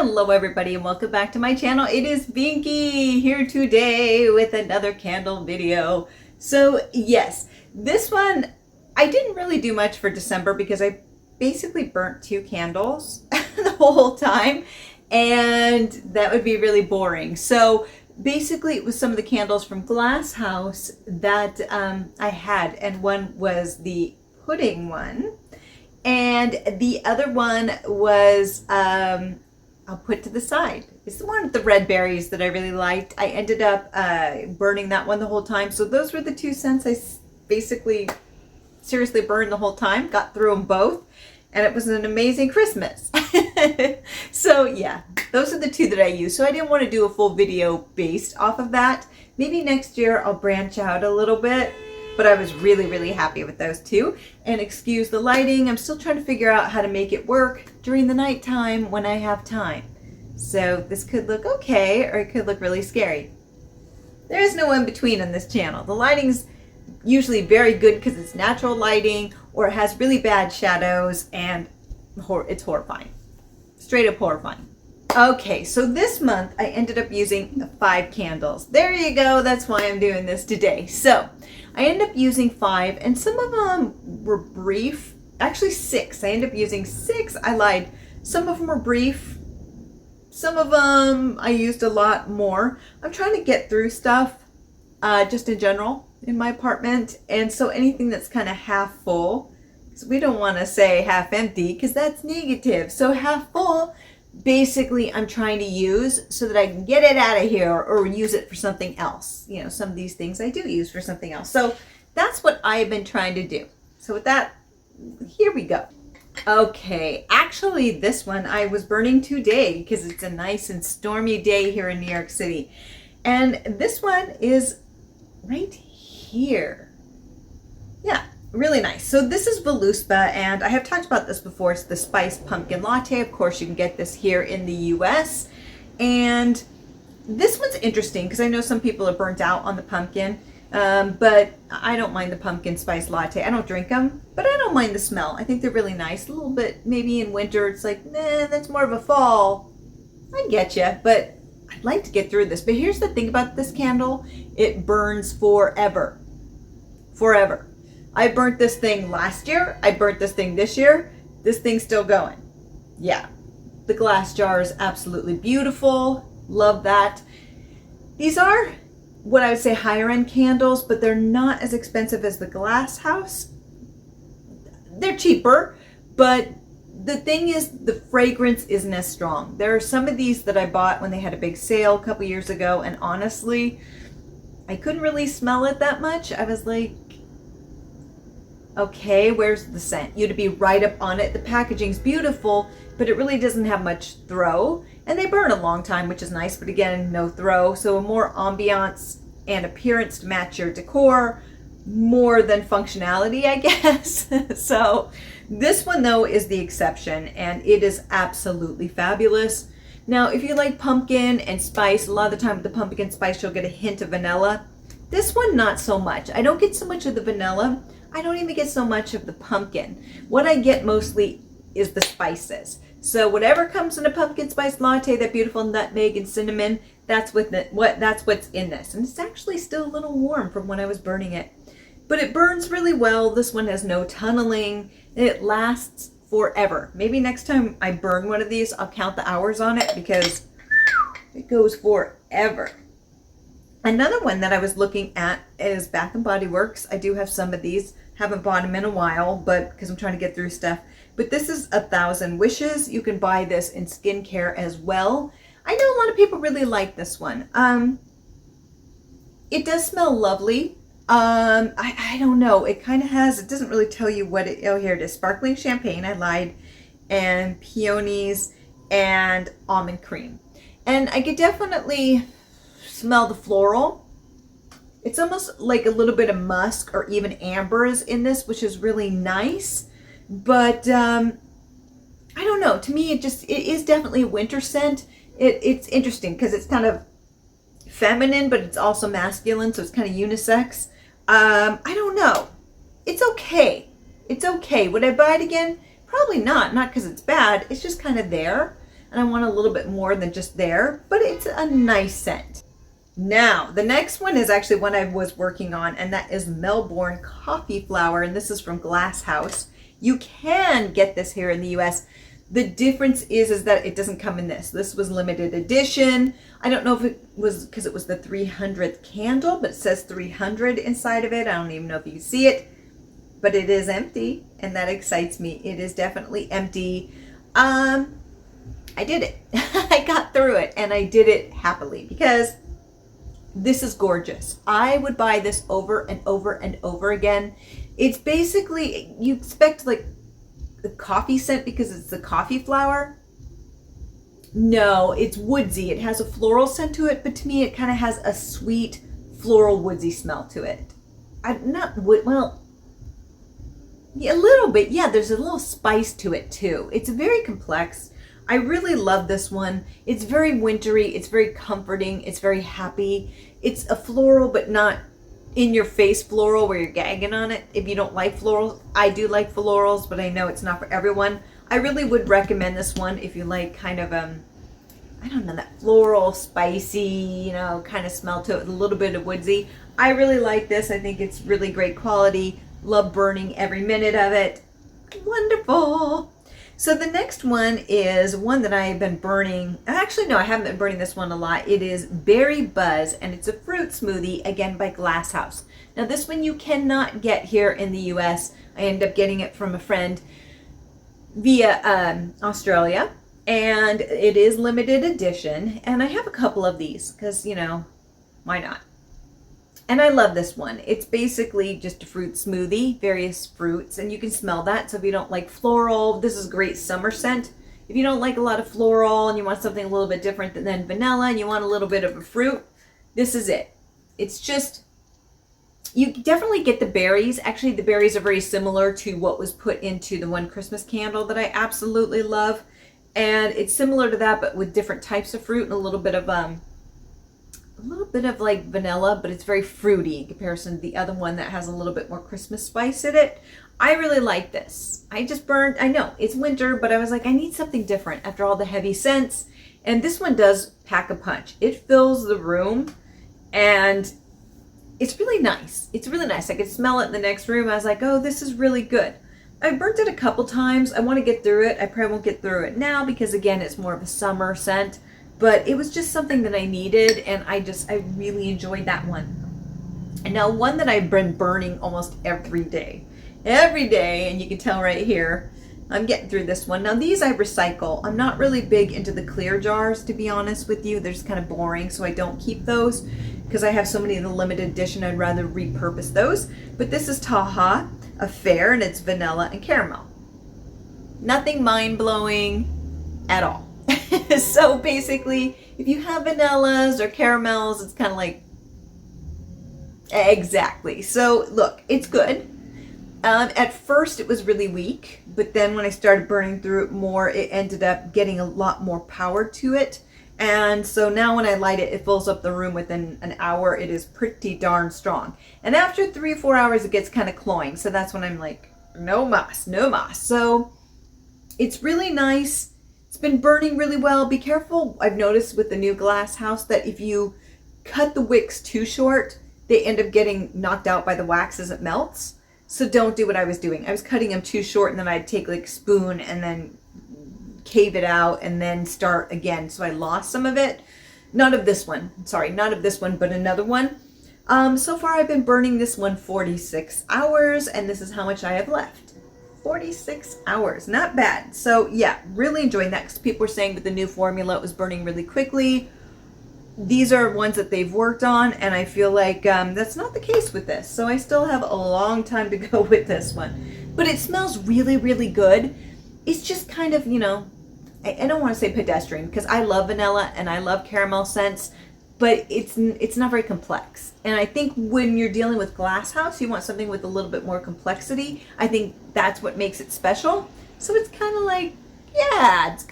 Hello everybody and welcome back to my channel. It is Binky here today with another candle video. So yes, this one, I didn't really do much for December because I basically burnt 2 candles the whole time and that would be really boring. So basically it was some of the candles from Glasshouse that I had, and one was the pudding one and the other one was I'll put to the side. It's the one with the red berries that I really liked. I ended up burning that one the whole time. So those were the 2 scents I basically seriously burned the whole time. Got through them both. And it was an amazing Christmas. So yeah, those are the 2 that I used. So I didn't want to do a full video based off of that. Maybe next year I'll branch out a little bit. But I was really happy with those 2. And excuse the lighting, I'm still trying to figure out how to make it work during the nighttime when I have time. So this could look okay, or it could look really scary. There is no in between on this channel. The lighting's usually very good because it's natural lighting, or it has really bad shadows, and it's horrifying. Straight up horrifying. Okay, so this month I ended up using 5 candles. There you go, that's why I'm doing this today. So I ended up using 5, and some of them were brief. Actually 6. I ended up using 6. I lied. Some of them were brief. Some of them I used a lot more. I'm trying to get through stuff just in general in my apartment, and so anything that's kind of half full, because we don't want to say half empty because that's negative. So half full, basically I'm trying to use so that I can get it out of here or use it for something else. You know, some of these things I do use for something else. So that's what I've been trying to do. So with that, here we go. Okay, actually this one I was burning today because it's a nice and stormy day here in New York City. And this one is right here. Yeah. Really nice. So this is Voluspa, and I have talked about this before. It's the spiced pumpkin latte. Of course, you can get this here in the US. And this one's interesting because I know some people are burnt out on the pumpkin, but I don't mind the pumpkin spice latte. I don't drink them, but I don't mind the smell. I think they're really nice. A little bit, maybe in winter, it's like, nah, that's more of a fall. I get you, but I'd like to get through this. But here's the thing about this candle. It burns forever. Forever. I burnt this thing last year. I burnt this thing this year. This thing's still going. Yeah. The glass jar is absolutely beautiful. Love that. These are what I would say higher end candles, but they're not as expensive as the Glasshouse. They're cheaper, but the thing is the fragrance isn't as strong. There are some of these that I bought when they had a big sale a couple years ago, and honestly, I couldn't really smell it that much. I was like, okay, where's the scent? You'd be right up on it. The packaging's beautiful, but it really doesn't have much throw. And they burn a long time, which is nice, but again, no throw. So more ambiance and appearance to match your decor, more than functionality, I guess. So this one, though, is the exception, and it is absolutely fabulous. Now, if you like pumpkin and spice, a lot of the time with the pumpkin spice, you'll get a hint of vanilla. This one, not so much. I don't get so much of the vanilla. I don't even get so much of the pumpkin. What I get mostly is the spices. So whatever comes in a pumpkin spice latte, that beautiful nutmeg and cinnamon, that's what's in this. And it's actually still a little warm from when I was burning it. But it burns really well. This one has no tunneling. And it lasts forever. Maybe next time I burn one of these, I'll count the hours on it because it goes forever. Another one that I was looking at is Bath and Body Works. I do have some of these. Haven't bought them in a while, but because I'm trying to get through stuff. But this is 1,000 Wishes. You can buy this in skincare as well. I know a lot of people really like this one. It does smell lovely. I don't know. It kind of has, it doesn't really tell you what it, oh, here it is. Sparkling champagne, I lied, and peonies and almond cream. And I could definitely smell the floral. It's almost like a little bit of musk or even amber is in this, which is really nice. But I don't know. To me, it is definitely a winter scent. It's interesting because it's kind of feminine, but it's also masculine, so it's kind of unisex. I don't know. It's okay. It's okay. Would I buy it again? Probably not. Not because it's bad. It's just kind of there. and I want a little bit more than just there, but it's a nice scent. Now, the next one is actually one I was working on, and that is Melbourne Coffee Flower, and this is from Glasshouse. You can get this here in the US. The difference is that it doesn't come in this. This was limited edition. I don't know if it was because it was the 300th candle, but it says 300 inside of it. I don't even know if you can see it, but it is empty, and that excites me. It is definitely empty. I did it. I got through it, and I did it happily because this is gorgeous. I would buy this over and over and over again. It's basically, you expect like the coffee scent because it's the coffee flower. No, it's woodsy. It has a floral scent to it, but to me it kind of has a sweet floral woodsy smell to it. Well, yeah, a little bit. Yeah, there's a little spice to it too. It's very complex. I really love this one. It's very wintry. It's very comforting. It's very happy. It's a floral, but not in your face floral where you're gagging on it. If you don't like florals, I do like florals, but I know it's not for everyone. I really would recommend this one if you like kind of I don't know, that floral, spicy, kind of smell to it, a little bit of woodsy. I really like this. I think it's really great quality. Love burning every minute of it. Wonderful. So the next one is one that I've been burning. Actually, no, I haven't been burning this one a lot. It is Berry Buzz, and it's a fruit smoothie, again by Glasshouse. Now this one you cannot get here in the US. I ended up getting it from a friend via Australia, and it is limited edition. And I have a couple of these because, why not? And I love this one. It's basically just a fruit smoothie, various fruits, and you can smell that. So if you don't like floral, this is a great summer scent. If you don't like a lot of floral and you want something a little bit different than vanilla and you want a little bit of a fruit, this is it. It's just, you definitely get the berries. Actually, the berries are very similar to what was put into the one Christmas candle that I absolutely love. And it's similar to that, but with different types of fruit and a little bit of like vanilla, but it's very fruity in comparison to the other one that has a little bit more Christmas spice in it. I really like this. I know it's winter, but I was like, I need something different after all the heavy scents. And this one does pack a punch. It fills the room, and it's really nice. It's really nice. I could smell it in the next room. I was like, oh, this is really good. I burnt it a couple times. I want to get through it. I probably won't get through it now because, again, it's more of a summer scent. But it was just something that I needed, and I really enjoyed that one. And now one that I've been burning almost every day, and you can tell right here, I'm getting through this one. Now these I recycle. I'm not really big into the clear jars, to be honest with you. They're just kind of boring, so I don't keep those because I have so many in the limited edition. I'd rather repurpose those. But this is Tahaa Affair, and it's vanilla and caramel. Nothing mind-blowing at all. So basically, if you have vanillas or caramels, it's kind of like, exactly. So look, it's good. At first it was really weak, but then when I started burning through it more, it ended up getting a lot more power to it. And so now when I light it, it fills up the room within an hour. It is pretty darn strong. And after 3 or 4 hours, it gets kind of cloying. So that's when I'm like, no mas, no mas. So it's really nice. It's been burning really well. Be careful, I've noticed with the new Glasshouse, that if you cut the wicks too short, they end up getting knocked out by the wax as it melts. So don't do what I was doing. I was cutting them too short, and then I'd take like a spoon and then cave it out and then start again. So I lost some of it. Not of this one. Sorry, not of this one, but another one. So far I've been burning this one 46 hours, and this is how much I have left. 46 hours, not bad. So yeah, really enjoying that because people were saying with the new formula it was burning really quickly. These are ones that they've worked on, and I feel like that's not the case with this. So I still have a long time to go with this one. But it smells really, really good. It's just kind of, I don't want to say pedestrian because I love vanilla and I love caramel scents, but it's not very complex. And I think when you're dealing with Glasshouse, you want something with a little bit more complexity. I think that's what makes it special. So it's kind of like, yeah, it's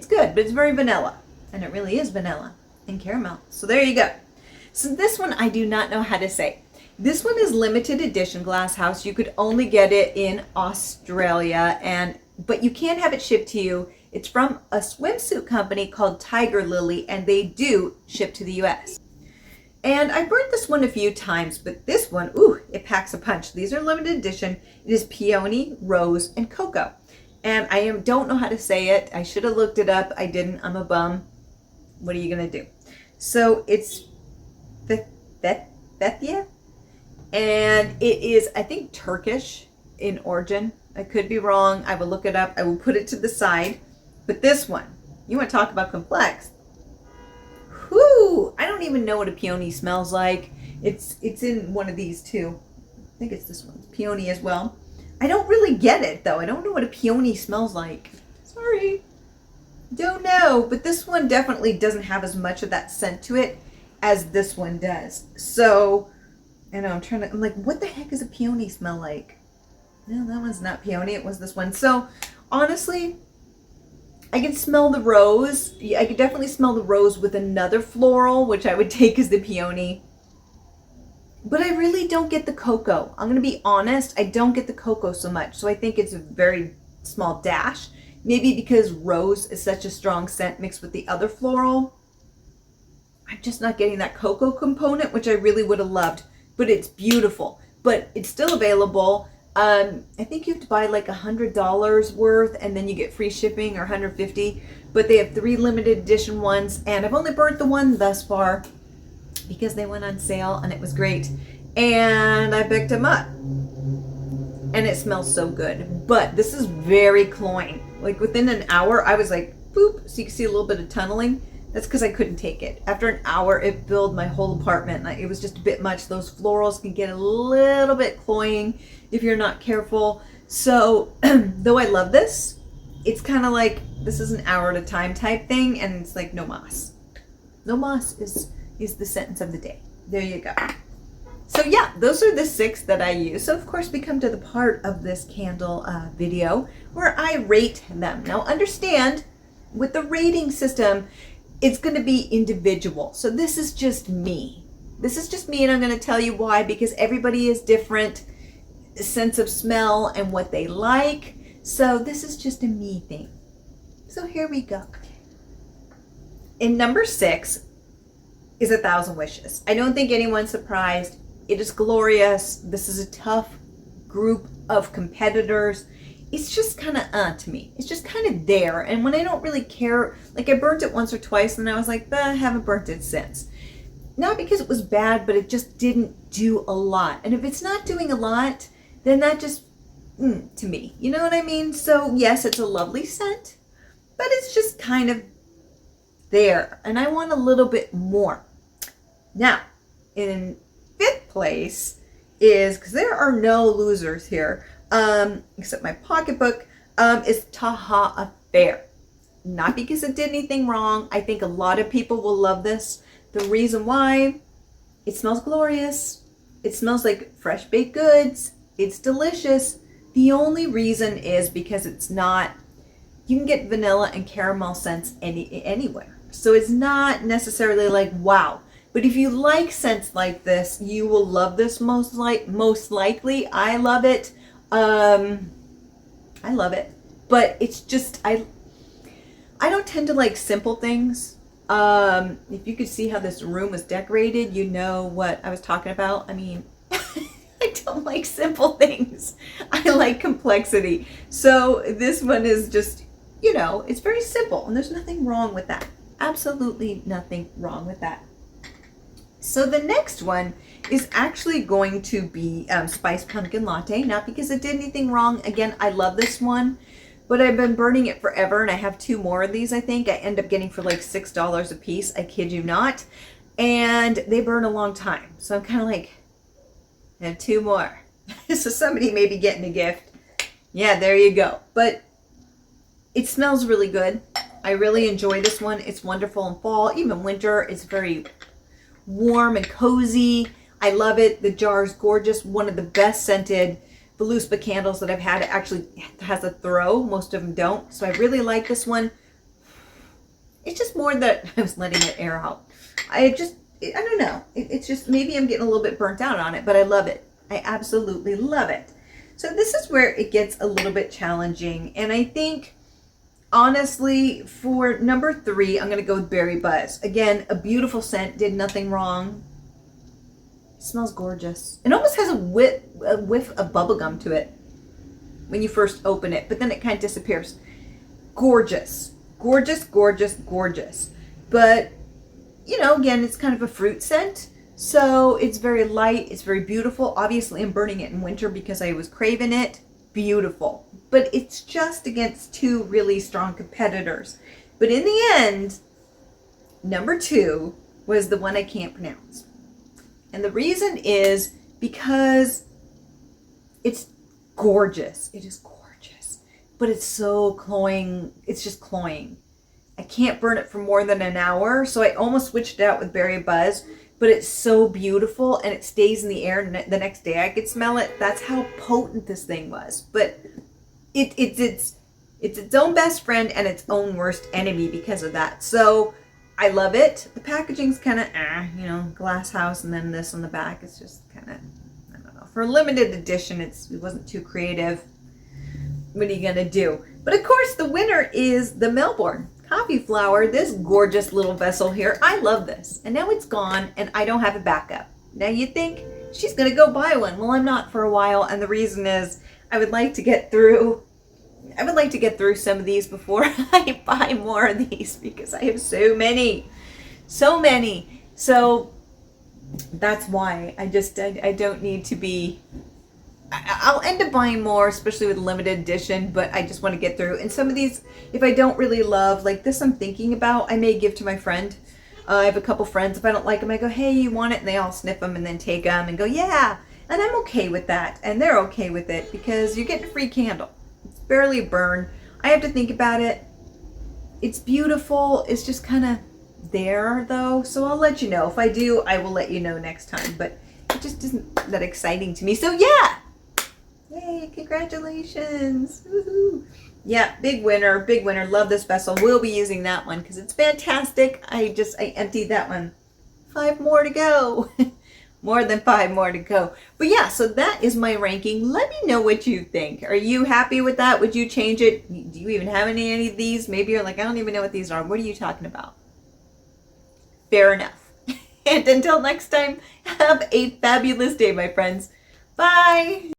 good, but it's very vanilla. And it really is vanilla and caramel. So there you go. So this one I do not know how to say. This one is limited edition Glasshouse. You could only get it in Australia, but you can have it shipped to you. It's from a swimsuit company called Tiger Lily, and they do ship to the US. And I burnt this one a few times, but this one, ooh, it packs a punch. These are limited edition. It is peony, rose, and cocoa. And I don't know how to say it. I should have looked it up. I didn't. I'm a bum. What are you going to do? So it's Feyithe. And it is, I think, Turkish in origin. I could be wrong. I will look it up. I will put it to the side. But this one, you want to talk about complex. Whoo! I don't even know what a peony smells like. It's in one of these too. I think it's this one. It's peony as well. I don't really get it though. I don't know what a peony smells like. Sorry. Don't know. But this one definitely doesn't have as much of that scent to it as this one does. So, I know, I'm like, what the heck does a peony smell like? No, that one's not peony. It was this one. So, honestly, I can smell the rose. I could definitely smell the rose with another floral, which I would take as the peony. But I really don't get the cocoa. I'm going to be honest. I don't get the cocoa so much. So I think it's a very small dash. Maybe because rose is such a strong scent mixed with the other floral. I'm just not getting that cocoa component, which I really would have loved. But it's beautiful. But it's still available. I think you have to buy like $100 worth and then you get free shipping, or $150. But they have 3 limited edition ones. And I've only burnt the one thus far because they went on sale and it was great. And I picked them up. And it smells so good. But this is very cloying. Like within an hour, I was like, boop. So you can see a little bit of tunneling. That's because I couldn't take it. After an hour, it filled my whole apartment. And it was just a bit much. Those florals can get a little bit cloying if you're not careful. So, though I love this, it's kind of like, this is an hour at a time type thing. And it's like, no mas. No mas is the sentence of the day. There you go. So yeah, those are the 6 that I use. So of course we come to the part of this candle video where I rate them. Now understand, with the rating system, it's going to be individual. So this is just me. This is just me, and I'm going to tell you why, because everybody is different, sense of smell and what they like. So this is just a me thing. So here we go. In number 6 is 1,000 Wishes. I don't think anyone's surprised. It is glorious. This is a tough group of competitors. It's just kind of to me. It's just kind of there. And when I don't really care, like I burnt it once or twice and I was like, I haven't burnt it since. Not because it was bad, but it just didn't do a lot. And if it's not doing a lot, then that just, to me, you know what I mean? So yes, it's a lovely scent, but it's just kind of there. And I want a little bit more. Now, in 5th place is, because there are no losers here, except my pocketbook, is Tahaa Affair. Not because it did anything wrong. I think a lot of people will love this. The reason why, it smells glorious. It smells like fresh baked goods. It's delicious. The only reason is because it's not, you can get vanilla and caramel scents anywhere. So it's not necessarily like, wow. But if you like scents like this, you will love this most likely. I love it. I love it. But it's just, I don't tend to like simple things. If you could see how this room was decorated, you know what I was talking about. I mean, I don't like simple things. I like complexity. So this one is just, it's very simple, and there's nothing wrong with that. Absolutely nothing wrong with that. So the next one is actually going to be Spiced Pumpkin Latte. Not because it did anything wrong. Again, I love this one, but I've been burning it forever, and I have 2 more of these, I think. I end up getting for like $6 a piece. I kid you not. And they burn a long time. So I'm kind of like, I have 2 more. So somebody may be getting a gift. Yeah, there you go. But it smells really good. I really enjoy this one. It's wonderful in fall, even winter. It's very warm and cozy. I love it. The jar is gorgeous. One of the best scented Voluspa candles that I've had. It actually has a throw. Most of them don't. So I really like this one. It's just more that I was letting it air out. I don't know. It's just, maybe I'm getting a little bit burnt out on it, but I love it. I absolutely love it. So this is where it gets a little bit challenging. And I think honestly, for number 3, I'm going to go with Berry Buzz. Again, a beautiful scent, did nothing wrong. It smells gorgeous. It almost has a whiff of bubblegum to it when you first open it, but then it kind of disappears. Gorgeous. Gorgeous, gorgeous, gorgeous. But, you know, again, it's kind of a fruit scent. So it's very light. It's very beautiful. Obviously, I'm burning it in winter because I was craving it. Beautiful. But it's just against 2 really strong competitors. But in the end, number 2 was the one I can't pronounce. And the reason is because it's gorgeous. It is gorgeous. But it's so cloying. It's just cloying. I can't burn it for more than an hour. So I almost switched it out with Berry Buzz. But it's so beautiful and it stays in the air, and the next day I could smell it. That's how potent this thing was. But it's its own best friend and its own worst enemy because of that. So I love it. The packaging's kind of, you know, Glasshouse, and then this on the back. It's just kind of, I don't know. For a limited edition, it wasn't too creative. What are you going to do? But of course, the winner is the Melbourne Coffee Flower, this gorgeous little vessel here. I love this. And now it's gone and I don't have a backup. Now you think she's going to go buy one. Well, I'm not for a while. And the reason is I would like to get through some of these before I buy more of these because I have so many. So that's why I don't need to be, I'll end up buying more, especially with limited edition, but I just want to get through. And some of these, if I don't really love, like this I'm thinking about, I may give to my friend. I have a couple friends. If I don't like them, I go, hey, you want it? And they all sniff them and then take them and go, yeah. And I'm okay with that. And they're okay with it because you're getting a free candle. It's barely a burn. I have to think about it. It's beautiful. It's just kind of there, though. So I'll let you know. If I do, I will let you know next time. But it just isn't that exciting to me. So, yeah. Yay, congratulations. Woohoo. Yeah, big winner, big winner. Love this vessel. We'll be using that one because it's fantastic. I emptied that one. 5 more to go. More than 5 more to go. But yeah, so that is my ranking. Let me know what you think. Are you happy with that? Would you change it? Do you even have any of these? Maybe you're like, I don't even know what these are. What are you talking about? Fair enough. And until next time, have a fabulous day, my friends. Bye.